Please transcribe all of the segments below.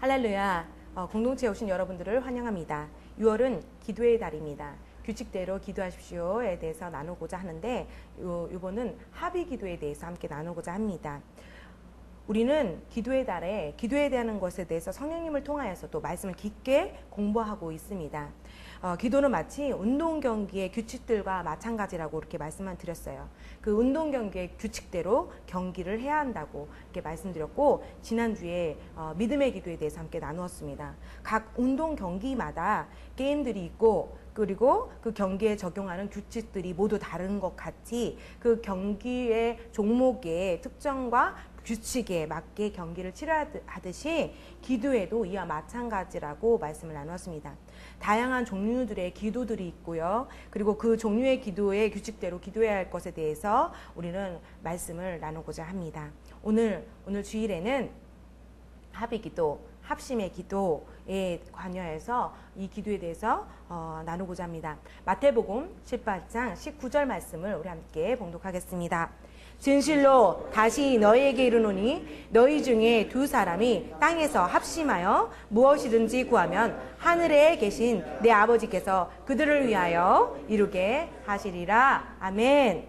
할렐루야. 공동체에 오신 여러분들을 환영합니다. 6월은 기도의 달입니다. 규칙대로 기도하십시오에 대해서 나누고자 하는데 이번은 합의 기도에 대해서 함께 나누고자 합니다. 우리는 기도의 달에 기도에 대한 것에 대해서 성령님을 통하여서 또 말씀을 깊게 공부하고 있습니다. 기도는 마치 운동 경기의 규칙들과 마찬가지라고 이렇게 말씀만 드렸어요. 그 운동 경기의 규칙대로 경기를 해야 한다고 이렇게 말씀드렸고, 지난주에 믿음의 기도에 대해서 함께 나누었습니다. 각 운동 경기마다 게임들이 있고, 그리고 그 경기에 적용하는 규칙들이 모두 다른 것 같이 그 경기의 종목의 특정과 규칙에 맞게 경기를 치러하듯이 기도에도 이와 마찬가지라고 말씀을 나누었습니다. 다양한 종류들의 기도들이 있고요. 그리고 그 종류의 기도의 규칙대로 기도해야 할 것에 대해서 우리는 말씀을 나누고자 합니다. 오늘 주일에는 합의 기도, 합심의 기도에 관여해서 이 기도에 대해서 나누고자 합니다. 마태복음 18장 19절 말씀을 우리 함께 봉독하겠습니다. 진실로 다시 너희에게 이르노니 너희 중에 두 사람이 땅에서 합심하여 무엇이든지 구하면 하늘에 계신 내 아버지께서 그들을 위하여 이루게 하시리라. 아멘.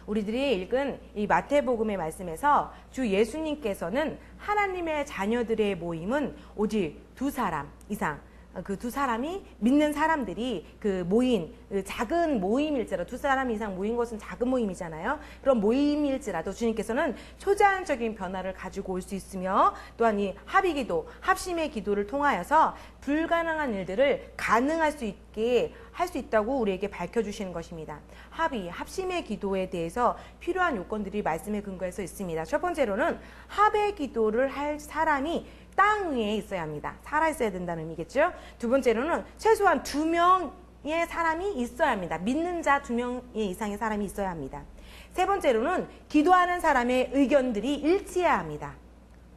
우리들이 읽은 이 마태복음의 말씀에서 주 예수님께서는 하나님의 자녀들의 모임은 오직 두 사람 이상, 그 두 사람이 믿는 사람들이 그 모인 작은 모임일지라도, 두 사람 이상 모인 것은 작은 모임이잖아요. 그런 모임일지라도 주님께서는 초자연적인 변화를 가지고 올 수 있으며, 또한 이 합의기도, 합심의 기도를 통하여서 불가능한 일들을 가능할 수 있게 할 수 있다고 우리에게 밝혀주시는 것입니다. 합심의 기도에 대해서 필요한 요건들이 말씀에 근거해서 있습니다. 첫 번째로는 합의 기도를 할 사람이 땅 위에 있어야 합니다. 살아 있어야 된다는 의미겠죠. 두 번째로는 최소한 2명의 사람이 있어야 합니다. 믿는 자 2명 이상의 사람이 있어야 합니다. 세 번째로는 기도하는 사람의 의견들이 일치해야 합니다.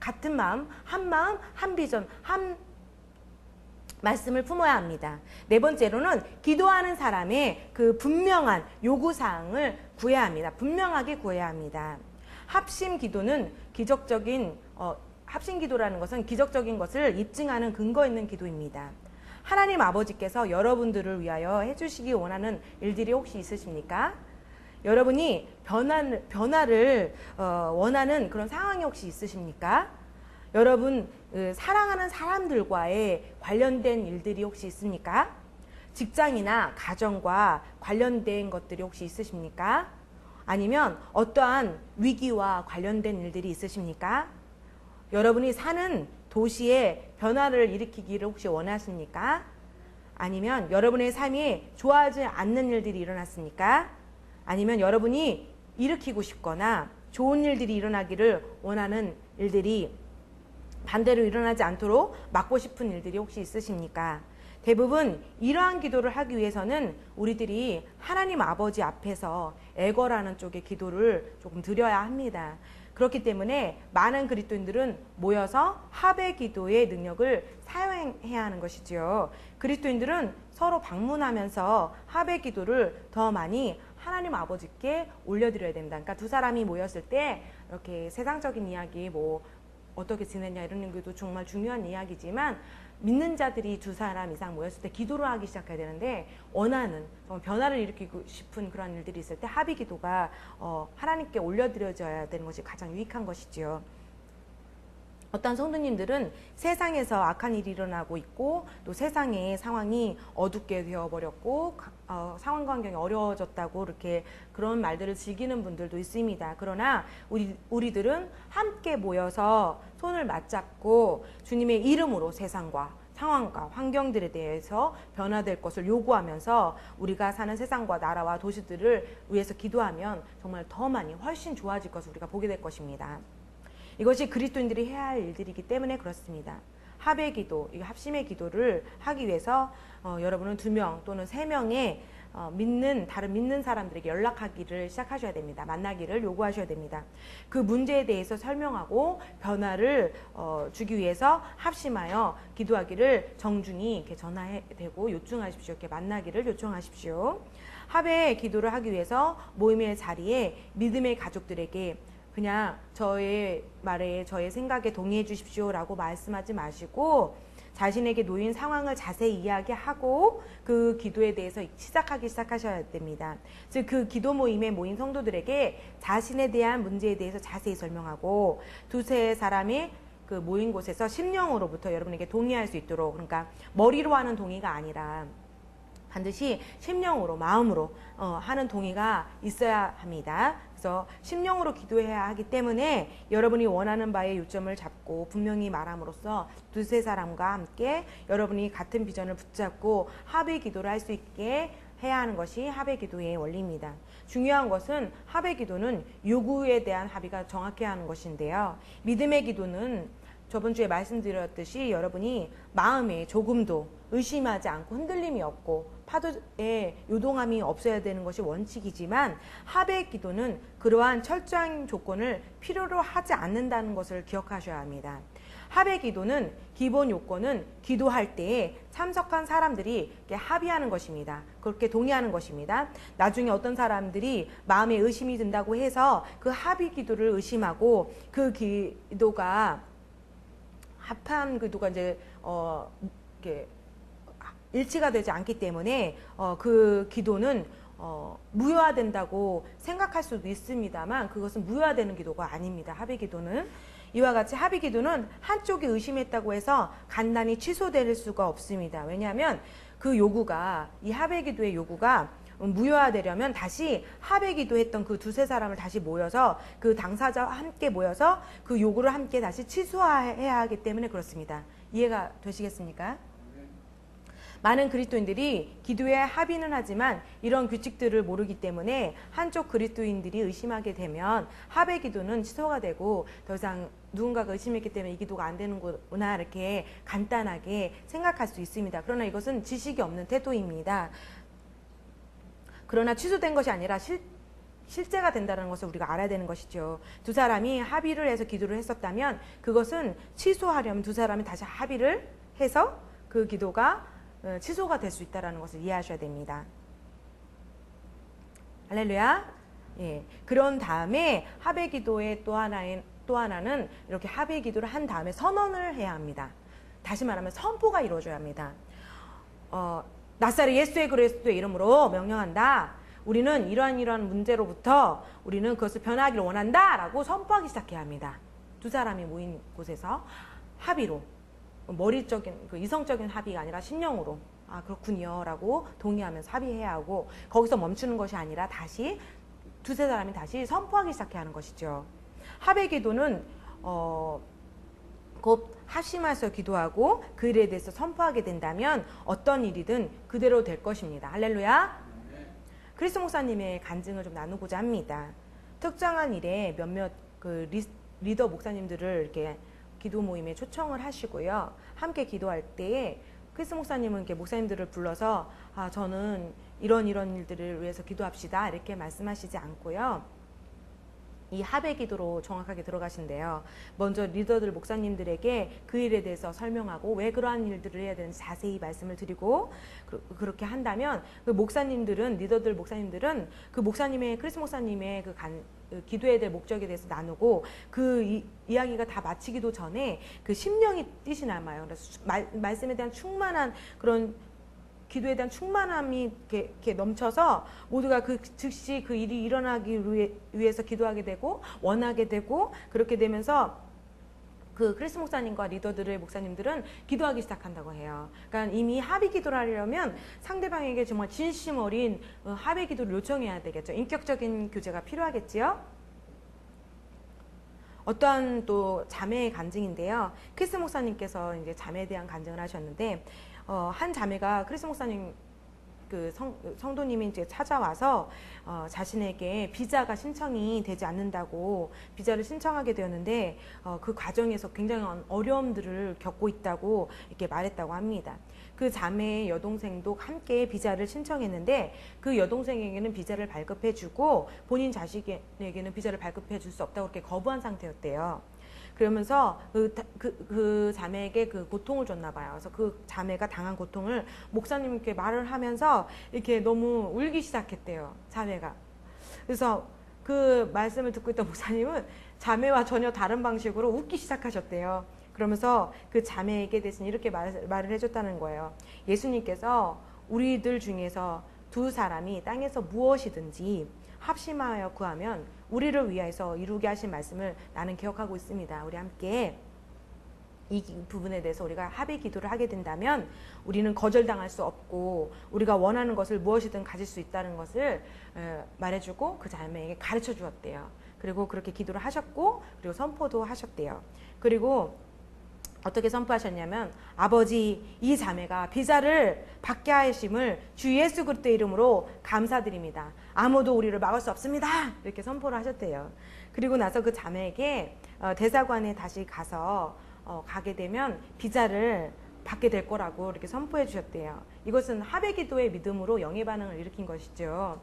같은 마음, 한 비전, 한 말씀을 품어야 합니다. 네 번째로는 기도하는 사람의 그 분명한 요구사항을 구해야 합니다. 분명하게 구해야 합니다. 합심 기도는 합심 기도라는 것은 기적적인 것을 입증하는 근거 있는 기도입니다. 하나님 아버지께서 여러분들을 위하여 해주시기 원하는 일들이 혹시 있으십니까? 여러분이 변화를 원하는 그런 상황이 혹시 있으십니까? 여러분 사랑하는 사람들과의 관련된 일들이 혹시 있습니까? 직장이나 가정과 관련된 것들이 혹시 있으십니까? 아니면 어떠한 위기와 관련된 일들이 있으십니까? 여러분이 사는 도시에 변화를 일으키기를 혹시 원하십니까? 아니면 여러분의 삶이 좋아하지 않는 일들이 일어났습니까? 아니면 여러분이 일으키고 싶거나 좋은 일들이 일어나기를 원하는 일들이 반대로 일어나지 않도록 막고 싶은 일들이 혹시 있으십니까? 대부분 이러한 기도를 하기 위해서는 우리들이 하나님 아버지 앞에서 애걸하는 쪽의 기도를 조금 드려야 합니다. 그렇기 때문에 많은 그리스도인들은 모여서 합의 기도의 능력을 사용해야 하는 것이지요. 그리스도인들은 서로 방문하면서 합의 기도를 더 많이 하나님 아버지께 올려드려야 됩니다. 그러니까 두 사람이 모였을 때 이렇게 세상적인 이야기, 어떻게 지냈냐 이런 것도 정말 중요한 이야기지만, 믿는 자들이 두 사람 이상 모였을 때 기도를 하기 시작해야 되는데, 원하는 정말 변화를 일으키고 싶은 그런 일들이 있을 때 합의 기도가 하나님께 올려드려져야 되는 것이 가장 유익한 것이지요. 어떤 성도님들은 세상에서 악한 일이 일어나고 있고, 또 세상의 상황이 어둡게 되어버렸고, 상황 환경이 어려워졌다고 이렇게 그런 말들을 즐기는 분들도 있습니다. 그러나 우리들은 함께 모여서 손을 맞잡고 주님의 이름으로 세상과 상황과 환경들에 대해서 변화될 것을 요구하면서 우리가 사는 세상과 나라와 도시들을 위해서 기도하면 정말 더 많이 훨씬 좋아질 것을 우리가 보게 될 것입니다. 이것이 그리스도인들이 해야 할 일들이기 때문에 그렇습니다. 합의 기도, 합심의 기도를 하기 위해서 여러분은 2명 또는 3명의 다른 믿는 사람들에게 연락하기를 시작하셔야 됩니다. 만나기를 요구하셔야 됩니다. 그 문제에 대해서 설명하고 변화를 주기 위해서 합심하여 기도하기를 정중히 이렇게 전화되고 요청하십시오. 이렇게 만나기를 요청하십시오. 합의 기도를 하기 위해서 모임의 자리에 믿음의 가족들에게 그냥 저의 말에 저의 생각에 동의해 주십시오라고 말씀하지 마시고 자신에게 놓인 상황을 자세히 이야기하고 그 기도에 대해서 시작하셔야 됩니다. 즉 그 기도 모임에 모인 성도들에게 자신에 대한 문제에 대해서 자세히 설명하고 두세 사람이 그 모인 곳에서 심령으로부터 여러분에게 동의할 수 있도록, 그러니까 머리로 하는 동의가 아니라 반드시 심령으로, 마음으로 하는 동의가 있어야 합니다. 그래서 심령으로 기도해야 하기 때문에 여러분이 원하는 바의 요점을 잡고 분명히 말함으로써 두세 사람과 함께 여러분이 같은 비전을 붙잡고 합의 기도를 할 수 있게 해야 하는 것이 합의 기도의 원리입니다. 중요한 것은 합의 기도는 요구에 대한 합의가 정확해야 하는 것인데요. 믿음의 기도는 저번 주에 말씀드렸듯이 여러분이 마음에 조금도 의심하지 않고 흔들림이 없고 파도에 요동함이 없어야 되는 것이 원칙이지만 합의 기도는 그러한 철저한 조건을 필요로 하지 않는다는 것을 기억하셔야 합니다. 합의 기도는 기본 요건은 기도할 때에 참석한 사람들이 합의하는 것입니다. 그렇게 동의하는 것입니다. 나중에 어떤 사람들이 마음에 의심이 든다고 해서 그 합의 기도를 의심하고 그 기도가 합한 기도가 이제 이렇게 일치가 되지 않기 때문에 그 기도는 무효화된다고 생각할 수도 있습니다만 그것은 무효화되는 기도가 아닙니다. 합의 기도는 이와 같이 합의 기도는 한쪽이 의심했다고 해서 간단히 취소될 수가 없습니다. 왜냐하면 그 요구가, 이 합의 기도의 요구가 무효화되려면 다시 합의 기도했던 그 두세 사람을 다시 모여서 그 당사자와 함께 모여서 그 요구를 함께 다시 취소해야 하기 때문에 그렇습니다. 이해가 되시겠습니까? 많은 그리스도인들이 기도에 합의는 하지만 이런 규칙들을 모르기 때문에 한쪽 그리스도인들이 의심하게 되면 합의 기도는 취소가 되고 더 이상 누군가가 의심했기 때문에 이 기도가 안 되는구나 이렇게 간단하게 생각할 수 있습니다. 그러나 이것은 지식이 없는 태도입니다. 그러나 취소된 것이 아니라 실제가 된다는 것을 우리가 알아야 되는 것이죠. 두 사람이 합의를 해서 기도를 했었다면 그것은 취소하려면 두 사람이 다시 합의를 해서 그 기도가 취소가 될 수 있다는 것을 이해하셔야 됩니다. 할렐루야. 예. 그런 다음에 합의 기도의 또 하나는 이렇게 합의 기도를 한 다음에 선언을 해야 합니다. 다시 말하면 선포가 이루어져야 합니다. 나사렛 예수의 그리스도의 이름으로 명령한다. 우리는 이러한 문제로부터 우리는 그것을 변화하기를 원한다. 라고 선포하기 시작해야 합니다. 두 사람이 모인 곳에서 합의로. 머리적인, 이성적인 합의가 아니라 심령으로. 아, 그렇군요. 라고 동의하면서 합의해야 하고, 거기서 멈추는 것이 아니라 다시, 두세 사람이 다시 선포하기 시작해야 하는 것이죠. 합의 기도는, 곧 합심해서 기도하고 그 일에 대해서 선포하게 된다면 어떤 일이든 그대로 될 것입니다. 할렐루야. 크리스 목사님의 간증을 좀 나누고자 합니다. 특정한 일에 몇몇 그 리더 목사님들을 이렇게 기도 모임에 초청을 하시고요. 함께 기도할 때에 크리스 목사님은 이렇게 목사님들을 불러서 저는 이런 일들을 위해서 기도합시다 이렇게 말씀하시지 않고요. 이 합의 기도로 정확하게 들어가신대요. 먼저 리더들 목사님들에게 그 일에 대해서 설명하고 왜 그러한 일들을 해야 되는지 자세히 말씀을 드리고 그렇게 한다면 그 목사님들은, 리더들 목사님들은 그 목사님의, 크리스 목사님의 그 기도해야 될 목적에 대해서 나누고 그 이야기가 다 마치기도 전에 그 심령이 뜻이 남아요. 그래서 말씀에 대한 충만한 그런 기도에 대한 충만함이 이렇게 넘쳐서 모두가 즉시 그 일이 일어나기 위해서 기도하게 되고 원하게 되고 그렇게 되면서 그 크리스 목사님과 리더들의 목사님들은 기도하기 시작한다고 해요. 그러니까 이미 합의 기도를 하려면 상대방에게 정말 진심 어린 합의 기도를 요청해야 되겠죠. 인격적인 교제가 필요하겠지요. 어떠한 또 자매의 간증인데요. 크리스 목사님께서 이제 자매에 대한 간증을 하셨는데 한 자매가 크리스 목사님 그 성도님이 이제 찾아와서 자신에게 비자가 신청이 되지 않는다고 비자를 신청하게 되었는데 그 과정에서 굉장히 어려움들을 겪고 있다고 이렇게 말했다고 합니다. 그 자매의 여동생도 함께 비자를 신청했는데 그 여동생에게는 비자를 발급해주고 본인 자식에게는 비자를 발급해줄 수 없다고 이렇게 거부한 상태였대요. 그러면서 그 자매에게 그 고통을 줬나 봐요. 그래서 그 자매가 당한 고통을 목사님께 말을 하면서 이렇게 너무 울기 시작했대요. 자매가. 그래서 그 말씀을 듣고 있던 목사님은 자매와 전혀 다른 방식으로 웃기 시작하셨대요. 그러면서 그 자매에게 대신 이렇게 말을 해줬다는 거예요. 예수님께서 우리들 중에서 두 사람이 땅에서 무엇이든지 합심하여 구하면 우리를 위하여서 이루게 하신 말씀을 나는 기억하고 있습니다. 우리 함께 이 부분에 대해서 우리가 합의 기도를 하게 된다면 우리는 거절당할 수 없고 우리가 원하는 것을 무엇이든 가질 수 있다는 것을 말해주고 그 자매에게 가르쳐 주었대요. 그리고 그렇게 기도를 하셨고 그리고 선포도 하셨대요. 그리고 어떻게 선포하셨냐면 아버지 이 자매가 비자를 받게 하심을 주 예수 그리스도의 이름으로 감사드립니다. 아무도 우리를 막을 수 없습니다. 이렇게 선포를 하셨대요. 그리고 나서 그 자매에게 대사관에 다시 가서 가게 되면 비자를 받게 될 거라고 이렇게 선포해 주셨대요. 이것은 합의 기도의 믿음으로 영의 반응을 일으킨 것이죠.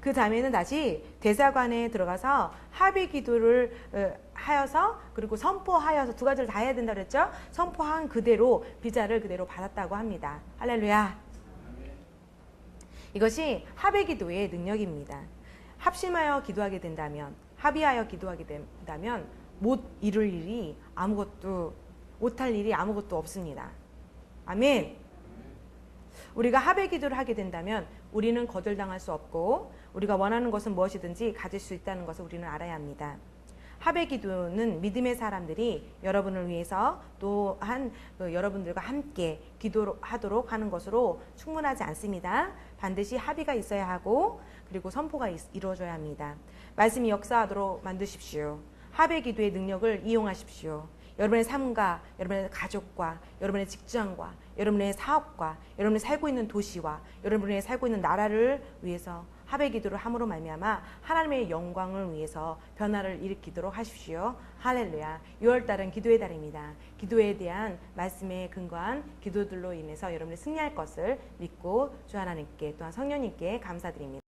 그 자매는 다시 대사관에 들어가서 합의 기도를 하여서 그리고 선포하여서 두 가지를 다 해야 된다고 그랬죠. 선포한 그대로 비자를 그대로 받았다고 합니다. 할렐루야. 이것이 합의 기도의 능력입니다. 합심하여 기도하게 된다면, 합의하여 기도하게 된다면 못 이룰 일이 아무것도, 못할 일이 아무것도 없습니다. 아멘. 우리가 합의 기도를 하게 된다면 우리는 거절당할 수 없고 우리가 원하는 것은 무엇이든지 가질 수 있다는 것을 우리는 알아야 합니다. 합의 기도는 믿음의 사람들이 여러분을 위해서 또한 여러분들과 함께 기도하도록 하는 것으로 충분하지 않습니다. 반드시 합의가 있어야 하고 그리고 선포가 이루어져야 합니다. 말씀이 역사하도록 만드십시오. 합의 기도의 능력을 이용하십시오. 여러분의 삶과 여러분의 가족과 여러분의 직장과 여러분의 사업과 여러분이 살고 있는 도시와 여러분이 살고 있는 나라를 위해서 합의 기도를 함으로 말미암아 하나님의 영광을 위해서 변화를 일으키도록 하십시오. 할렐루야. 6월달은 기도의 달입니다. 기도에 대한 말씀에 근거한 기도들로 인해서 여러분이 승리할 것을 믿고 주 하나님께 또한 성령님께 감사드립니다.